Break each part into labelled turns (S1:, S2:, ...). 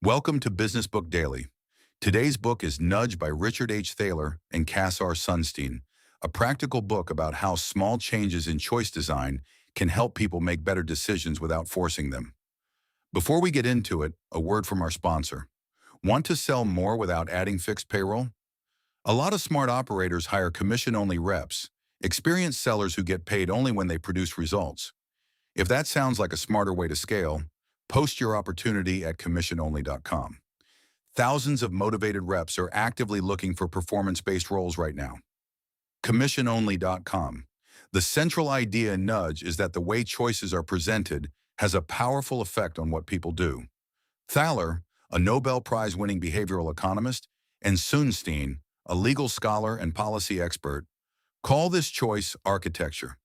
S1: Welcome to Business Book Daily. Today's book is Nudge by Richard H. Thaler and Cass Sunstein, a practical book about how small changes in choice design can help people make better decisions without forcing them. Before we get into it, a word from our sponsor. Want to sell more without adding fixed payroll? A lot of smart operators hire commission-only reps, experienced sellers who get paid only when they produce results. If that sounds like a smarter way to scale, post your opportunity at commissiononly.com. Thousands of motivated reps are actively looking for performance-based roles right now. Commissiononly.com. The central idea in Nudge is that the way choices are presented has a powerful effect on what people do. Thaler, a Nobel Prize-winning behavioral economist, and Sunstein, a legal scholar and policy expert, call this choice architecture.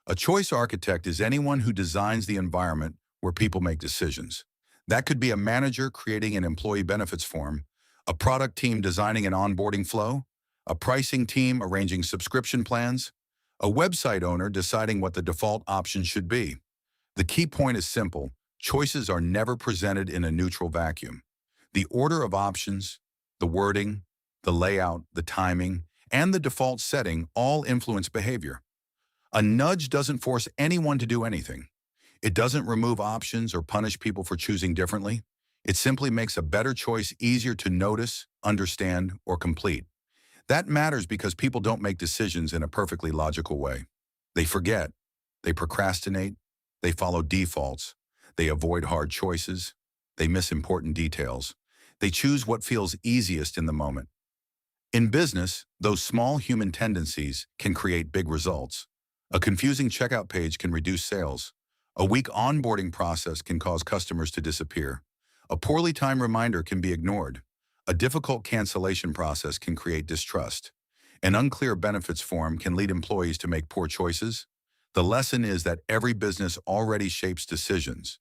S1: A choice architect is anyone who designs the environment where people make decisions. That could be a manager creating an employee benefits form, a product team designing an onboarding flow, a pricing team arranging subscription plans, a website owner deciding what the default option should be. The key point is simple. Choices are never presented in a neutral vacuum. The order of options, the wording, the layout, the timing, and the default setting all influence behavior. A nudge doesn't force anyone to do anything. It doesn't remove options or punish people for choosing differently. It simply makes a better choice easier to notice, understand, or complete. That matters because people don't make decisions in a perfectly logical way. They forget, they procrastinate, they follow defaults, they avoid hard choices, they miss important details. They choose what feels easiest in the moment. In business, those small human tendencies can create big results. A confusing checkout page can reduce sales. A weak onboarding process can cause customers to disappear. A poorly timed reminder can be ignored. A difficult cancellation process can create distrust. An unclear benefits form can lead employees to make poor choices. The lesson is that every business already shapes decisions.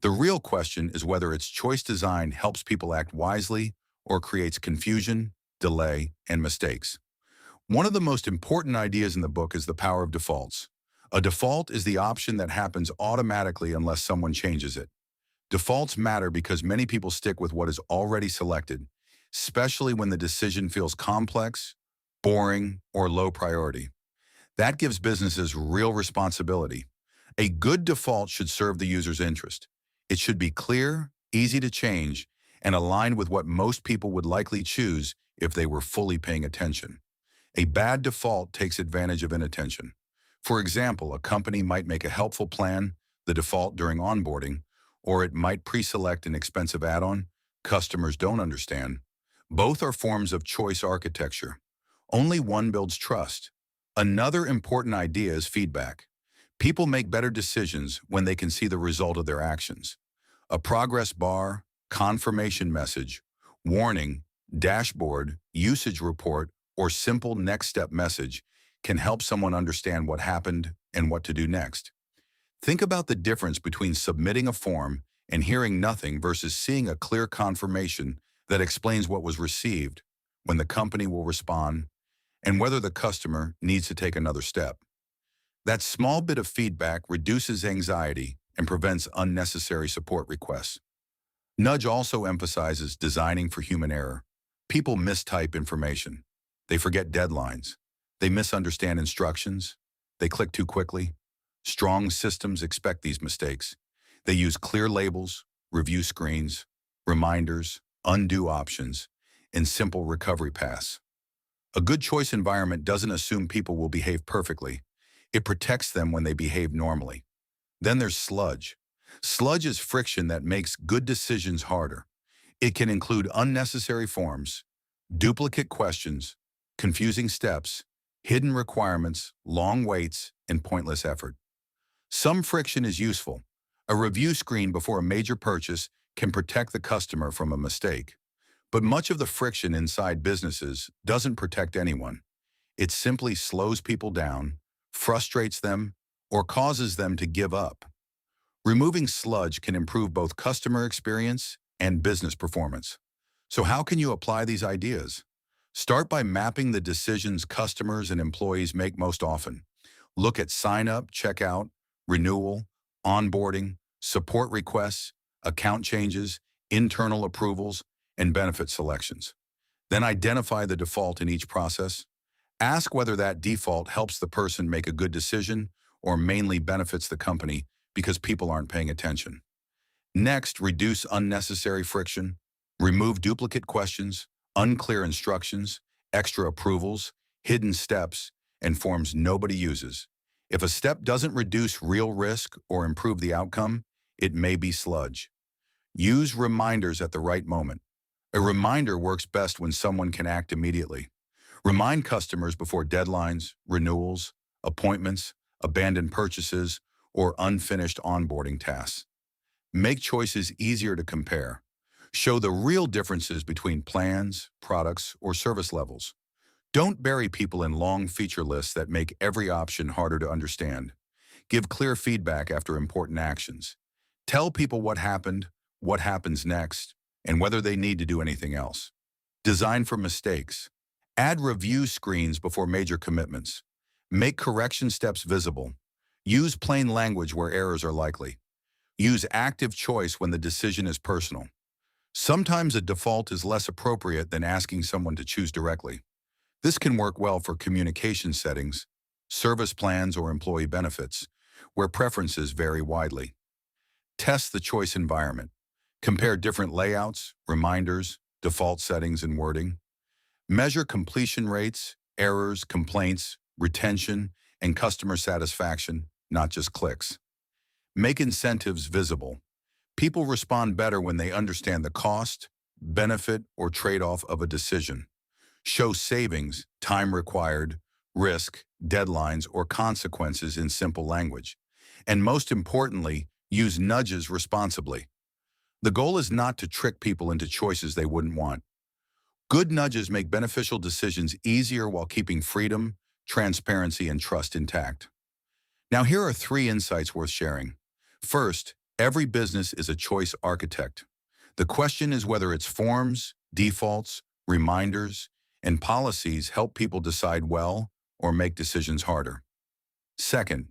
S1: The real question is whether its choice design helps people act wisely or creates confusion, delay, and mistakes. One of the most important ideas in the book is the power of defaults. A default is the option that happens automatically unless someone changes it. Defaults matter because many people stick with what is already selected, especially when the decision feels complex, boring, or low priority. That gives businesses real responsibility. A good default should serve the user's interest. It should be clear, easy to change, and aligned with what most people would likely choose if they were fully paying attention. A bad default takes advantage of inattention. For example, a company might make a helpful plan, the default during onboarding, or it might pre-select an expensive add-on customers don't understand. Both are forms of choice architecture. Only one builds trust. Another important idea is feedback. People make better decisions when they can see the result of their actions. A progress bar, confirmation message, warning, dashboard, usage report, or simple next step message can help someone understand what happened and what to do next. Think about the difference between submitting a form and hearing nothing versus seeing a clear confirmation that explains what was received, when the company will respond, and whether the customer needs to take another step. That small bit of feedback reduces anxiety and prevents unnecessary support requests. Nudge also emphasizes designing for human error. People mistype information. They forget deadlines. They misunderstand instructions. They click too quickly. Strong systems expect these mistakes. They use clear labels, review screens, reminders, undo options, and simple recovery paths. A good choice environment doesn't assume people will behave perfectly. It protects them when they behave normally. Then there's sludge. Sludge is friction that makes good decisions harder. It can include unnecessary forms, duplicate questions, confusing steps, hidden requirements, long waits, and pointless effort. Some friction is useful. A review screen before a major purchase can protect the customer from a mistake. But much of the friction inside businesses doesn't protect anyone. It simply slows people down, frustrates them, or causes them to give up. Removing sludge can improve both customer experience and business performance. So how can you apply these ideas? Start by mapping the decisions customers and employees make most often. Look at sign-up, checkout, renewal, onboarding, support requests, account changes, internal approvals, and benefit selections. Then identify the default in each process. Ask whether that default helps the person make a good decision or mainly benefits the company because people aren't paying attention. Next, reduce unnecessary friction. Remove duplicate questions, unclear instructions, extra approvals, hidden steps, and forms nobody uses. If a step doesn't reduce real risk or improve the outcome, it may be sludge. Use reminders at the right moment. A reminder works best when someone can act immediately. Remind customers before deadlines, renewals, appointments, abandoned purchases, or unfinished onboarding tasks. Make choices easier to compare. Show the real differences between plans, products, or service levels. Don't bury people in long feature lists that make every option harder to understand. Give clear feedback after important actions. Tell people what happened, what happens next, and whether they need to do anything else. Design for mistakes. Add review screens before major commitments. Make correction steps visible. Use plain language where errors are likely. Use active choice when the decision is personal. Sometimes a default is less appropriate than asking someone to choose directly. This can work well for communication settings, service plans, or employee benefits, where preferences vary widely. Test the choice environment. Compare different layouts, reminders, default settings, and wording. Measure completion rates, errors, complaints, retention, and customer satisfaction, not just clicks. Make incentives visible. People respond better when they understand the cost, benefit, or trade-off of a decision. Show savings, time required, risk, deadlines, or consequences in simple language. And most importantly, use nudges responsibly. The goal is not to trick people into choices they wouldn't want. Good nudges make beneficial decisions easier while keeping freedom, transparency, and trust intact. Now, here are 3 insights worth sharing. First, every business is a choice architect. The question is whether its forms, defaults, reminders, and policies help people decide well or make decisions harder. Second,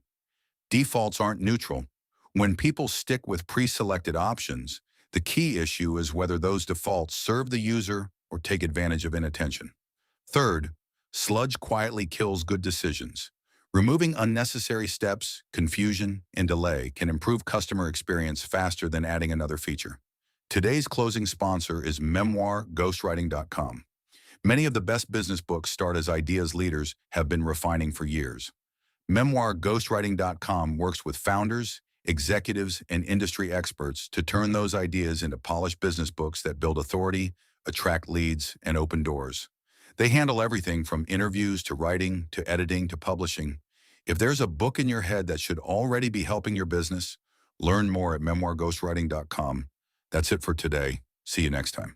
S1: defaults aren't neutral. When people stick with pre-selected options, the key issue is whether those defaults serve the user or take advantage of inattention. Third, sludge quietly kills good decisions. Removing unnecessary steps, confusion, and delay can improve customer experience faster than adding another feature. Today's closing sponsor is memoirghostwriting.com. Many of the best business books start as ideas leaders have been refining for years. Memoirghostwriting.com works with founders, executives, and industry experts to turn those ideas into polished business books that build authority, attract leads, and open doors. They handle everything from interviews to writing to editing to publishing. If there's a book in your head that should already be helping your business, learn more at memoirghostwriting.com. That's it for today. See you next time.